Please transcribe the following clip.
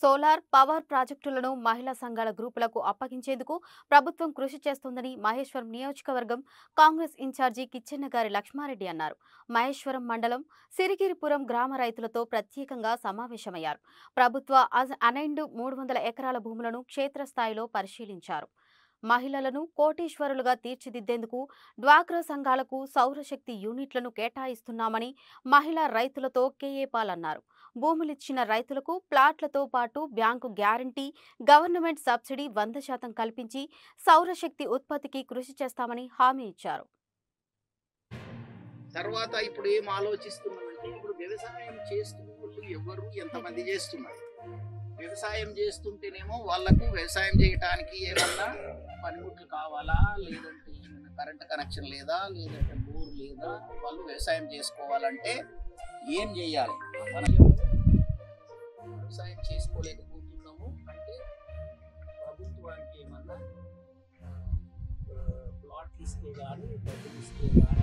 Solar, power ప్రాజెక్టులను మహిళా సంఘాల గ్రూపులకు అప్పగించేందుకు ప్రభుత్వం కృషి చేస్తోందని మహేశ్వరం నియోజకవర్గం కాంగ్రెస్ ఇన్ఛార్జి కిచ్చెన్నగారి లక్ష్మారెడ్డి అన్నారు. మహేశ్వరం మండలం సిరిగిరిపురం గ్రామ రైతులతో ప్రత్యేకంగా సమావేశమయ్యారు. ప్రభుత్వ అనైండ్ 300 ఎకరాల భూములను క్షేత్రస్థాయిలో పరిశీలించారు. మహిళలను కోటీశ్వరులుగా తీర్చిదిద్దేందుకు డ్వాక్రా సంఘాలకు సౌరశక్తి యూనిట్లను కేటాయిస్తున్నామని మహిళా రైతులతో కేఏపాల్ అన్నారు. భూములిచ్చిన రైతులకు ప్లాట్లతో పాటు బ్యాంకు గ్యారంటీ, గవర్నమెంట్ సబ్సిడీ 100% కల్పించి సౌరశక్తి ఉత్పత్తికి కృషి చేస్తామని హామీ ఇచ్చారు. తర్వాత ఇప్పుడు ఏం ఆలోచిస్తున్నామంటే, ఇప్పుడు వ్యవసాయం చేస్తున్న వాళ్ళు ఎవరు ఎంతమంది చేస్తున్నారు? వ్యవసాయం చేస్తుంటేనేమో వాళ్ళకు వ్యవసాయం చేయడానికి ఏమన్నా పనిముట్లు కావాలా, లేదంటే కరెంట్ కనెక్షన్ లేదా, లేదంటే బోర్ లేదా, వాళ్ళు వ్యవసాయం చేసుకోవాలంటే ఏం చేయాలి? మనం వ్యవసాయం చేసుకోలేకపోతున్నాము అంటే ప్రభుత్వానికి ఏమన్నా ప్లాట్లు ఇస్తే కానీ డబ్బులు ఇస్తే కానీ